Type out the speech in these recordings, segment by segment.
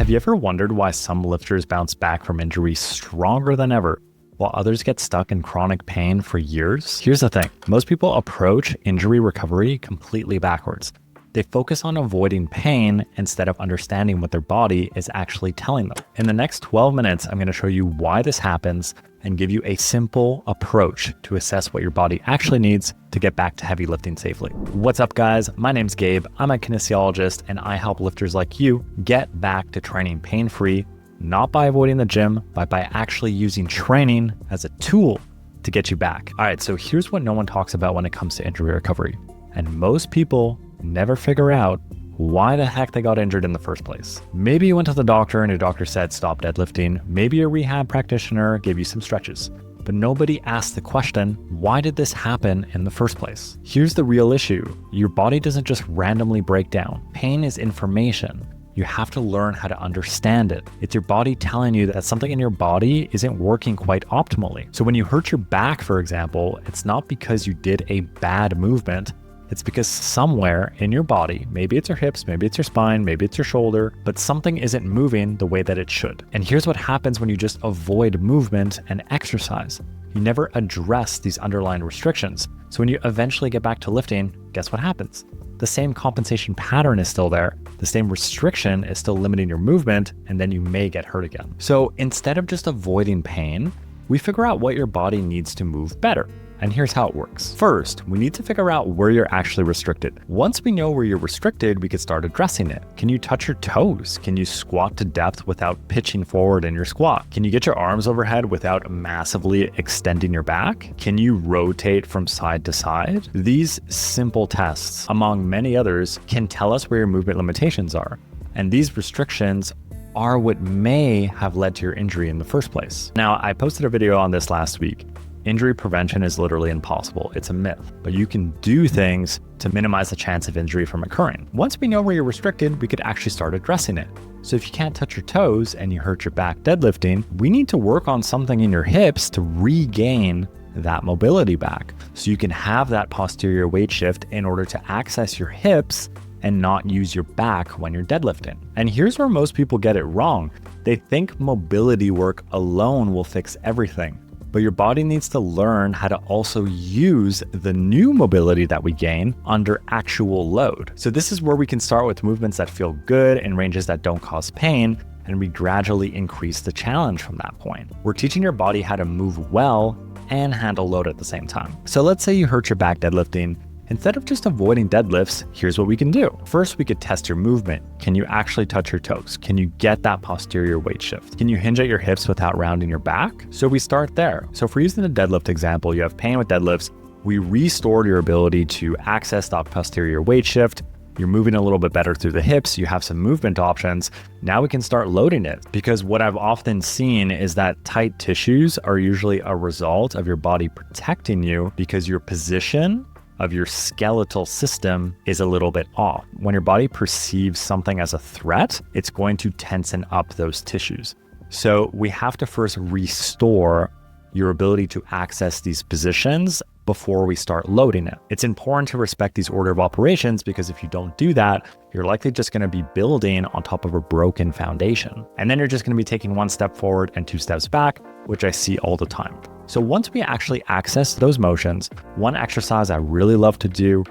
Have you ever wondered why some lifters bounce back from injury stronger than ever, while others get stuck in chronic pain for years? Here's the thing. Most people approach injury recovery completely backwards. They focus on avoiding pain instead of understanding what their body is actually telling them. In the next 12 minutes, I'm going to show you why this happens and give you a simple approach to assess what your body actually needs to get back to heavy lifting safely. What's up, guys? My name's Gabe. I'm a kinesiologist, and I help lifters like you get back to training pain-free, not by avoiding the gym, but by actually using training as a tool to get you back. All right, so here's what no one talks about when it comes to injury recovery. And most people never figure out why the heck they got injured in the first place. Maybe you went to the doctor and your doctor said stop deadlifting. Maybe a rehab practitioner gave you some stretches. But nobody asked the question, why did this happen in the first place? Here's the real issue. Your body doesn't just randomly break down. Pain is information. You have to learn how to understand it. It's your body telling you that something in your body isn't working quite optimally. So when you hurt your back, for example, it's not because you did a bad movement. It's because somewhere in your body, maybe it's your hips, maybe it's your spine, maybe it's your shoulder, but something isn't moving the way that it should. And here's what happens when you just avoid movement and exercise. You never address these underlying restrictions. So when you eventually get back to lifting, guess what happens? The same compensation pattern is still there. The same restriction is still limiting your movement, and then you may get hurt again. So instead of just avoiding pain, we figure out what your body needs to move better. And here's how it works. First, we need to figure out where you're actually restricted. Once we know where you're restricted, we can start addressing it. Can you touch your toes? Can you squat to depth without pitching forward in your squat? Can you get your arms overhead without massively extending your back? Can you rotate from side to side? These simple tests, among many others, can tell us where your movement limitations are. And these restrictions are what may have led to your injury in the first place. Now, I posted a video on this last week. Injury prevention is literally impossible. It's a myth, but you can do things to minimize the chance of injury from occurring. Once we know where you're restricted, we could actually start addressing it. So if you can't touch your toes and you hurt your back deadlifting, we need to work on something in your hips to regain that mobility back. So you can have that posterior weight shift in order to access your hips and not use your back when you're deadlifting. And here's where most people get it wrong. They think mobility work alone will fix everything. But your body needs to learn how to also use the new mobility that we gain under actual load. So this is where we can start with movements that feel good and ranges that don't cause pain, and we gradually increase the challenge from that point. We're teaching your body how to move well and handle load at the same time. So let's say you hurt your back deadlifting. Instead of just avoiding deadlifts, here's what we can do. First, we could test your movement. Can you actually touch your toes? Can you get that posterior weight shift? Can you hinge at your hips without rounding your back? So we start there. So if we're using the deadlift example, you have pain with deadlifts. We restored your ability to access that posterior weight shift. You're moving a little bit better through the hips. You have some movement options. Now we can start loading it, because what I've often seen is that tight tissues are usually a result of your body protecting you because your position of your skeletal system is a little bit off. When your body perceives something as a threat, it's going to tension up those tissues. So we have to first restore your ability to access these positions before we start loading it. It's important to respect these order of operations, because if you don't do that, you're likely just going to be building on top of a broken foundation. And then you're just going to be taking one step forward and two steps back, which I see all the time. So once we actually access those motions, one exercise I really love to do,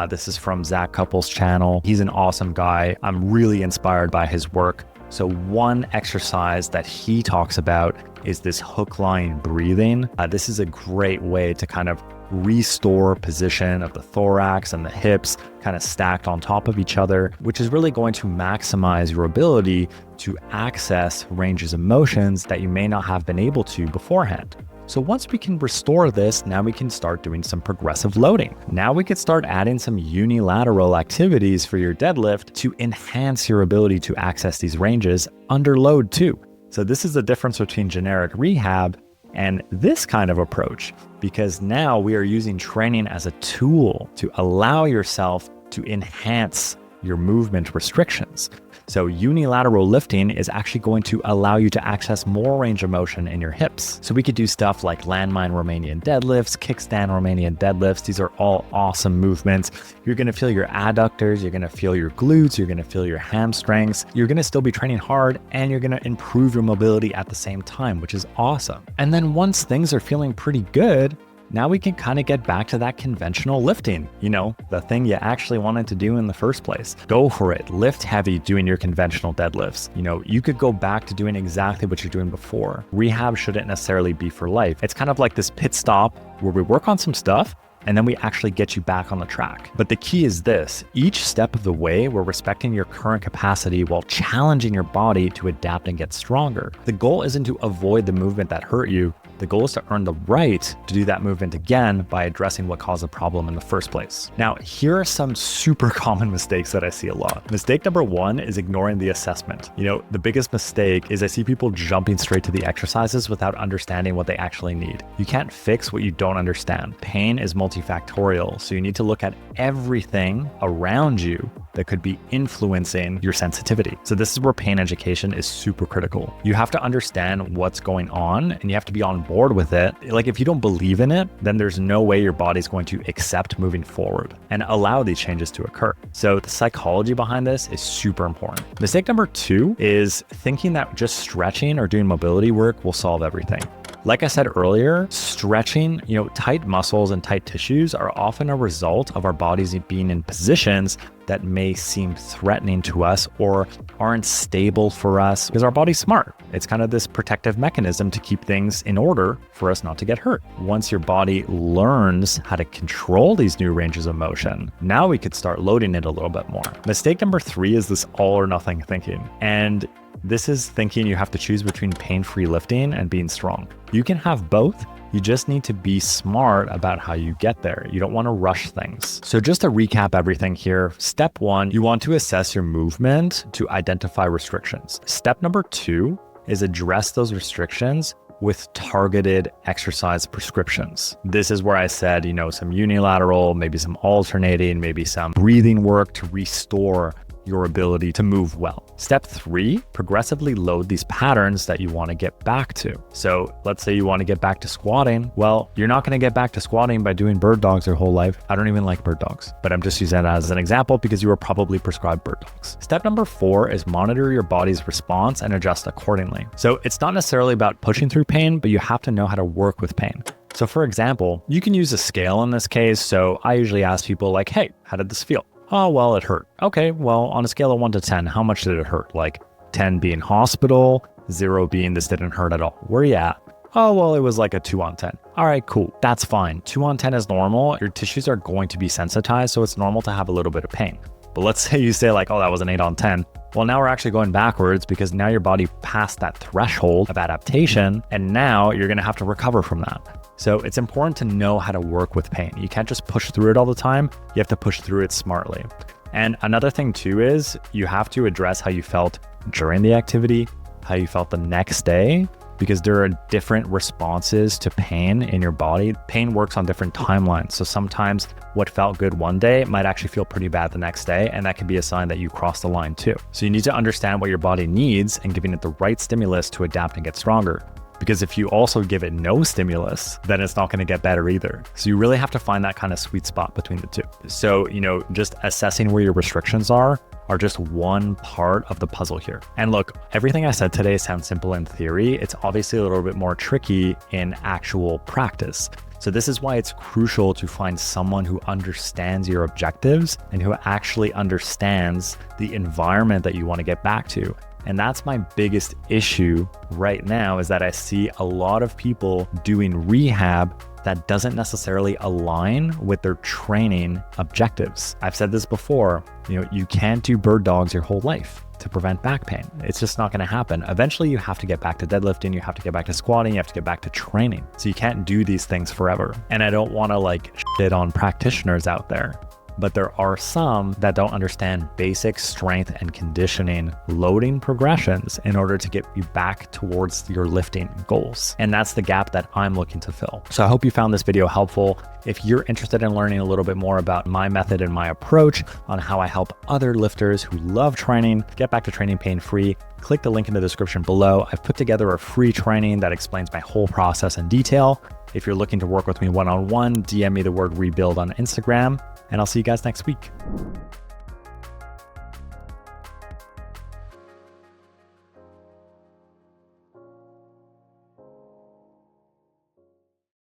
this is from Zach Couples' channel. He's an awesome guy. I'm really inspired by his work. So one exercise that he talks about is this hook line breathing. This is a great way to kind of restore position of the thorax and the hips kind of stacked on top of each other, which is really going to maximize your ability to access ranges of motions that you may not have been able to beforehand. So once we can restore this, now we can start doing some progressive loading. Now we could start adding some unilateral activities for your deadlift to enhance your ability to access these ranges under load too. So this is the difference between generic rehab and this kind of approach, because now we are using training as a tool to allow yourself to enhance your movement restrictions. So unilateral lifting is actually going to allow you to access more range of motion in your hips. So we could do stuff like landmine Romanian deadlifts, kickstand Romanian deadlifts. These are all awesome movements. You're going to feel your adductors, you're going to feel your glutes, you're going to feel your hamstrings. You're going to still be training hard and you're going to improve your mobility at the same time, which is awesome. And then once things are feeling pretty good, now we can kind of get back to that conventional lifting, the thing you actually wanted to do in the first place. Go for it. Lift heavy doing your conventional deadlifts. You could go back to doing exactly what you're doing before. Rehab shouldn't necessarily be for life. It's kind of like this pit stop where we work on some stuff and then we actually get you back on the track. But the key is this: each step of the way, we're respecting your current capacity while challenging your body to adapt and get stronger. The goal isn't to avoid the movement that hurt you. The goal is to earn the right to do that movement again by addressing what caused the problem in the first place. Now, here are some super common mistakes that I see a lot. Mistake number one is ignoring the assessment. The biggest mistake is I see people jumping straight to the exercises without understanding what they actually need. You can't fix what you don't understand. Pain is multifactorial, so you need to look at everything around you that could be influencing your sensitivity. So this is where pain education is super critical. You have to understand what's going on and you have to be on board with it. Like if you don't believe in it, then there's no way your body's going to accept moving forward and allow these changes to occur. So the psychology behind this is super important. Mistake number two is thinking that just stretching or doing mobility work will solve everything. Like I said earlier, stretching, tight muscles and tight tissues are often a result of our bodies being in positions that may seem threatening to us or aren't stable for us because our body's smart. It's kind of this protective mechanism to keep things in order for us not to get hurt. Once your body learns how to control these new ranges of motion, now we could start loading it a little bit more. Mistake number three is this all or nothing thinking. And this is thinking you have to choose between pain-free lifting and being strong. You can have both. You just need to be smart about how you get there. You don't want to rush things. So just to recap everything here, step one, you want to assess your movement to identify restrictions. Step number two is address those restrictions with targeted exercise prescriptions. This is where I said, some unilateral, maybe some alternating, maybe some breathing work to restore your ability to move well. Step three, progressively load these patterns that you want to get back to. So let's say you want to get back to squatting. Well, you're not going to get back to squatting by doing bird dogs your whole life. I don't even like bird dogs, but I'm just using that as an example because you were probably prescribed bird dogs. Step number four is monitor your body's response and adjust accordingly. So it's not necessarily about pushing through pain, but you have to know how to work with pain. So for example, you can use a scale in this case. So I usually ask people like, hey, how did this feel? Oh, well, it hurt. Okay, well, on a scale of 1 to 10, how much did it hurt? Like 10 being hospital, 0 being this didn't hurt at all. Where are you at? Oh, well, it was like a 2 on 10. All right, cool. That's fine. 2 on 10 is normal. Your tissues are going to be sensitized, so it's normal to have a little bit of pain. But let's say you say like, oh, that was an 8 on 10. Well, now we're actually going backwards because now your body passed that threshold of adaptation, and now you're going to have to recover from that. So it's important to know how to work with pain. You can't just push through it all the time. You have to push through it smartly. And another thing too is you have to address how you felt during the activity, how you felt the next day, because there are different responses to pain in your body. Pain works on different timelines. So sometimes what felt good one day might actually feel pretty bad the next day, and that can be a sign that you crossed the line too. So you need to understand what your body needs and giving it the right stimulus to adapt and get stronger. Because if you also give it no stimulus, then it's not going to get better either. So you really have to find that kind of sweet spot between the two. So, just assessing where your restrictions are just one part of the puzzle here. And look, everything I said today sounds simple in theory. It's obviously a little bit more tricky in actual practice. So this is why it's crucial to find someone who understands your objectives and who actually understands the environment that you want to get back to. And that's my biggest issue right now, is that I see a lot of people doing rehab that doesn't necessarily align with their training objectives. I've said this before, you can't do bird dogs your whole life to prevent back pain. It's just not going to happen. Eventually you have to get back to deadlifting, you have to get back to squatting, you have to get back to training. So you can't do these things forever. And I don't want to shit on practitioners out there, but there are some that don't understand basic strength and conditioning loading progressions in order to get you back towards your lifting goals. And that's the gap that I'm looking to fill. So I hope you found this video helpful. If you're interested in learning a little bit more about my method and my approach on how I help other lifters who love training get back to training pain-free, click the link in the description below. I've put together a free training that explains my whole process in detail. If you're looking to work with me one-on-one, DM me the word rebuild on Instagram, and I'll see you guys next week.